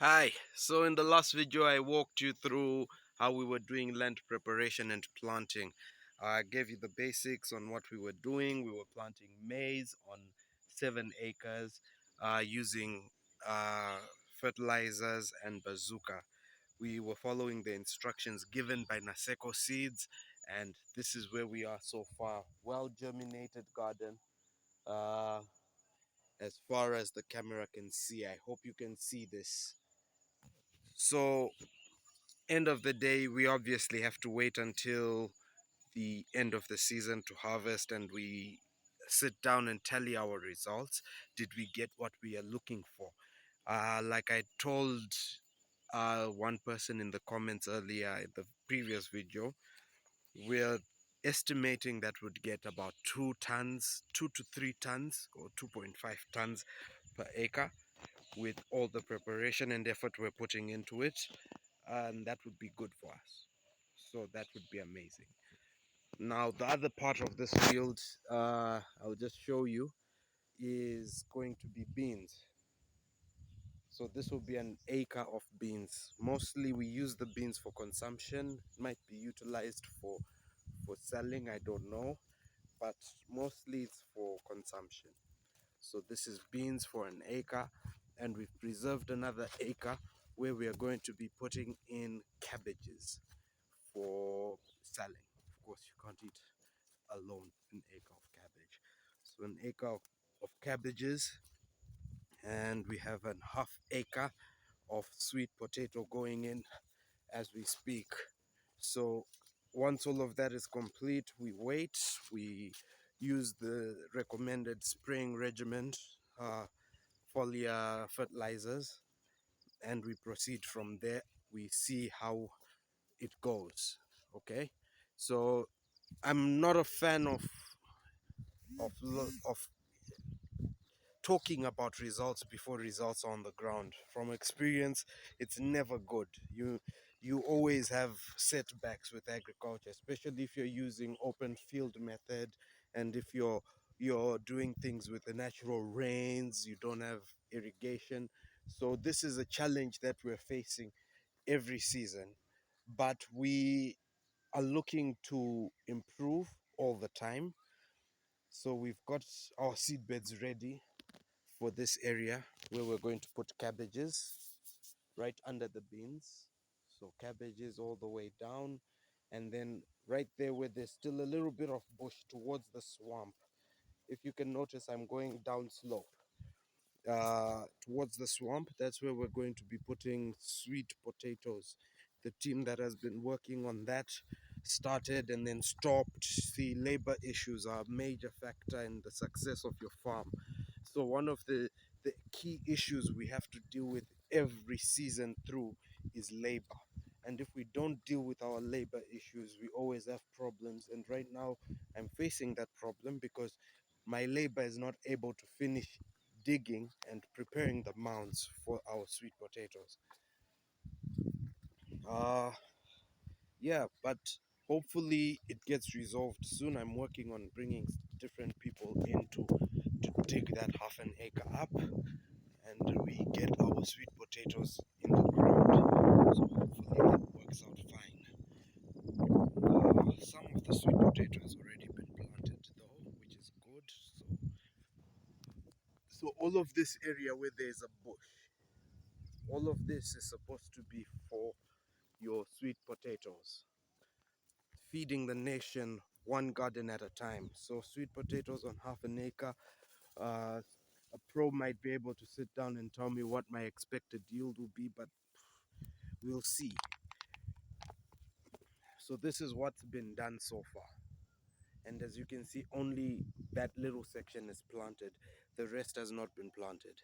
Hi, so in the last video I walked you through how we were doing land preparation and planting. I gave you the basics on what we were doing. We were planting maize on 7 acres using uh, fertilizers and bazooka. We were following the instructions given by Naseko Seeds, and this is where we are so far. Well germinated garden. Uh, as far as the camera can see, I hope you can see this. So end of the day, we obviously have to wait until the end of the season to harvest, and we sit down and tally our results. Did we get what we are looking for? Like I told one person in the comments earlier in the previous video, we're estimating that would get about 2 tons, 2 to 3 tons, or 2.5 tons per acre with all the preparation and effort we're putting into it, and that would be good for us. So that would be amazing. Now, the other part of this field, I'll just show you, is going to be beans. So this will be an acre of beans. Mostly we use the beans for consumption. It might be utilized for selling, I don't know, but mostly it's for consumption. So this is beans for an acre, and we've preserved another acre where we are going to be putting in cabbages for selling. Of course, you can't eat alone an acre of cabbage. So an acre of cabbages, and we have an half acre of sweet potato going in as we speak. So once all of that is complete, we wait. We use the recommended spraying regimen, foliar fertilizers, and we proceed from there. We see how it goes. Okay, so I'm not a fan of talking about results before results are on the ground. From experience, it's never good. You always have setbacks with agriculture, especially if you're using open field method, and if you're doing things with the natural rains, you don't have irrigation. So this is a challenge that we're facing every season, but we are looking to improve all the time. So we've got our seed beds ready for this area where we're going to put cabbages right under the beans. So cabbages all the way down, and then right there where there's still a little bit of bush towards the swamp. If you can notice, I'm going down slope towards the swamp. That's where we're going to be putting sweet potatoes. The team that has been working on that started and then stopped. See, labor issues are a major factor in the success of your farm. So one of the key issues we have to deal with every season through is labor. And if we don't deal with our labor issues, we always have problems. And right now, I'm facing that problem because my labor is not able to finish digging and preparing the mounds for our sweet potatoes. Uh, yeah, but hopefully it gets resolved soon. I'm working on bringing different people in to dig that half an acre up, and we get our sweet potatoes in the ground. So hopefully that works out fine. Some of the sweet potatoes already been planted though, which is good. So all of this area where there's a bush, all of this is supposed to be for your sweet potatoes, feeding the nation one garden at a time. So sweet potatoes on half an acre. A pro might be able to sit down and tell me what my expected yield will be, but we'll see. So this is what's been done so far. And as you can see, only that little section is planted. The rest has not been planted.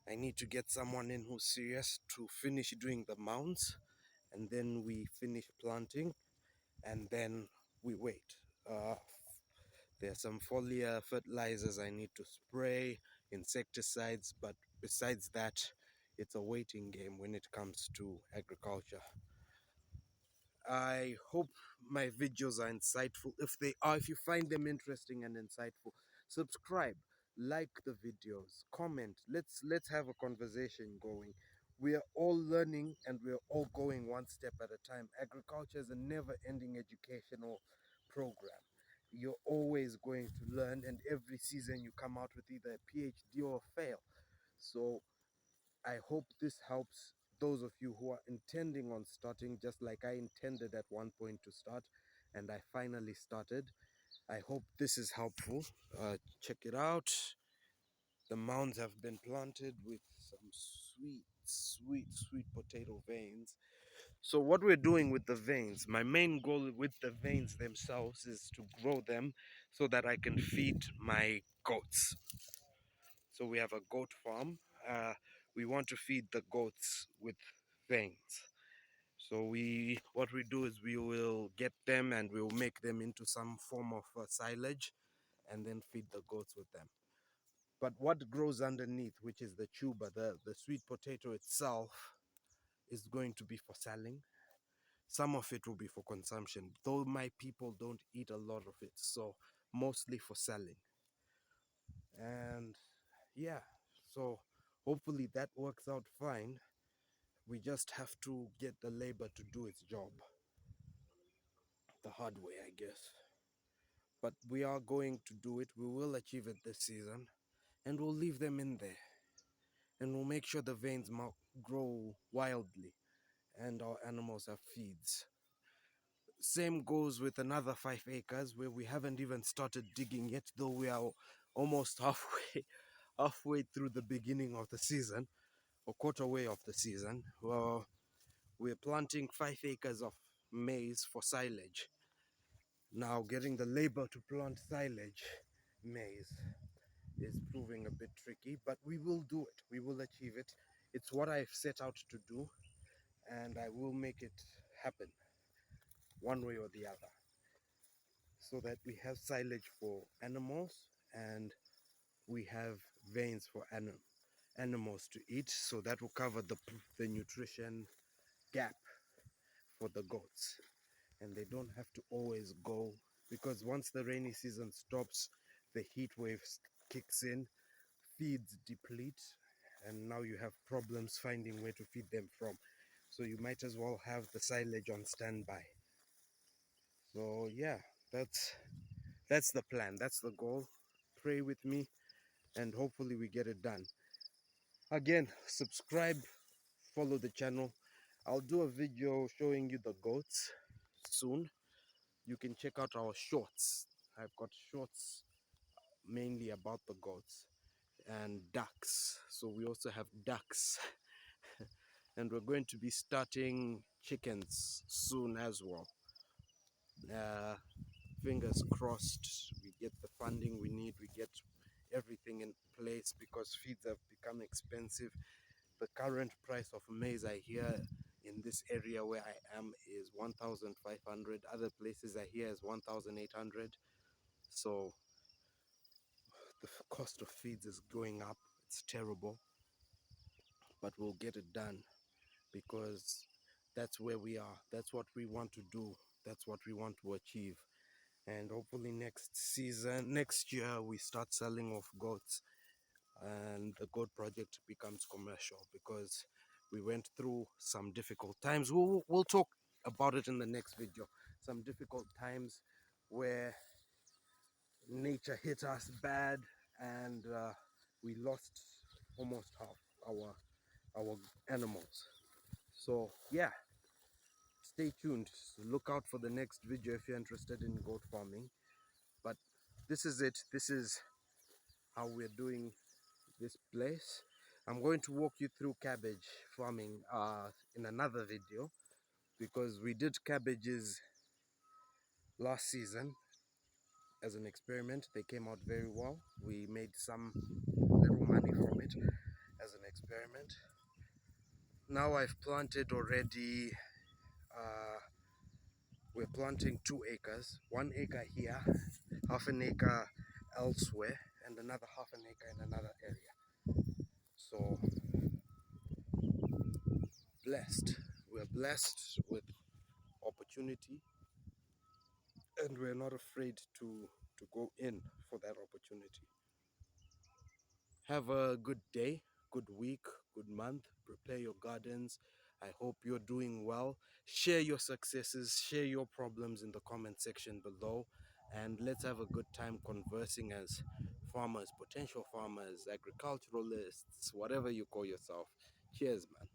I need to get someone in who's serious to finish doing the mounds, and then we finish planting, and then we wait. There are some foliar fertilizers I need to spray, insecticides, but besides that, it's a waiting game when it comes to agriculture. I hope my videos are insightful. If they are, if you find them interesting and insightful, subscribe, like the videos, comment. Let's have a conversation going. We are all learning and we are all going one step at a time. Agriculture is a never ending educational program. You're always going to learn, and every season you come out with either a PhD or fail. So I hope this helps those of you who are intending on starting, just like I intended at one point to start, and I finally started. I hope this is helpful. Check it out. The mounds have been planted with some sweet potato veins. So what we're doing with the veins, my main goal with the veins themselves is to grow them so that I can feed my goats. So we have a goat farm. We want to feed the goats with veins. So what we do is we will get them and we will make them into some form of silage and then feed the goats with them. But what grows underneath, which is the tuber, the sweet potato itself, is going to be for selling. Some of it will be for consumption, though my people don't eat a lot of it, so mostly for selling. And yeah, so hopefully that works out fine. We just have to get the labor to do its job the hard way, I guess. But we are going to do it. We will achieve it this season, and we'll leave them in there. And we'll make sure the veins grow wildly and our animals have feeds. Same goes with another 5 acres where we haven't even started digging yet, though we are almost halfway through the beginning of the season, or quarter way of the season. Well, we're planting 5 acres of maize for silage. Now, getting the labor to plant silage maize is proving a bit tricky, but we will do it. We will achieve it. It's what I've set out to do, and I will make it happen one way or the other, so that we have silage for animals and we have veins for animals to eat, so that will cover the nutrition gap for the goats, and they don't have to always go, because once the rainy season stops, the heat waves kicks in, feeds deplete, and now you have problems finding where to feed them from. So you might as well have the silage on standby. So yeah, that's the plan, that's the goal. Pray with me and hopefully we get it done. Again, subscribe, follow the channel. I'll do a video showing you the goats soon. You can check out our shorts. I've got shorts mainly about the goats and ducks. So we also have ducks. And we're going to be starting chickens soon as well. Uh, Fingers crossed we get the funding we need, we get everything in place, because feeds have become expensive. The current price of maize, I hear, in this area where I am is 1,500. Other places I hear is 1,800. So the cost of feeds is going up. It's terrible, but we'll get it done, because that's where we are. That's what we want to do. That's what we want to achieve. And hopefully next year, we start selling off goats and the goat project becomes commercial, because we went through some difficult times. We'll talk about it in the next video. Some difficult times where nature hit us bad, and we lost almost half our animals. So yeah, stay tuned. Look out for the next video if you're interested in goat farming. But this is it. This is how we're doing this place. I'm going to walk you through cabbage farming in another video, because we did cabbages last season as an experiment. They came out very well. We made some little money from it as an experiment. Now I've planted already, we're planting 2 acres, 1 acre here, half an acre elsewhere, and another half an acre in another area. So blessed. We're blessed with opportunity, and we're not afraid to go in for that opportunity. Have a good day. good week, good month. Prepare your gardens. I hope you're doing well. Share your successes, share your problems in the comment section below, and let's have a good time conversing as farmers, potential farmers, agriculturalists, whatever you call yourself. Cheers, man.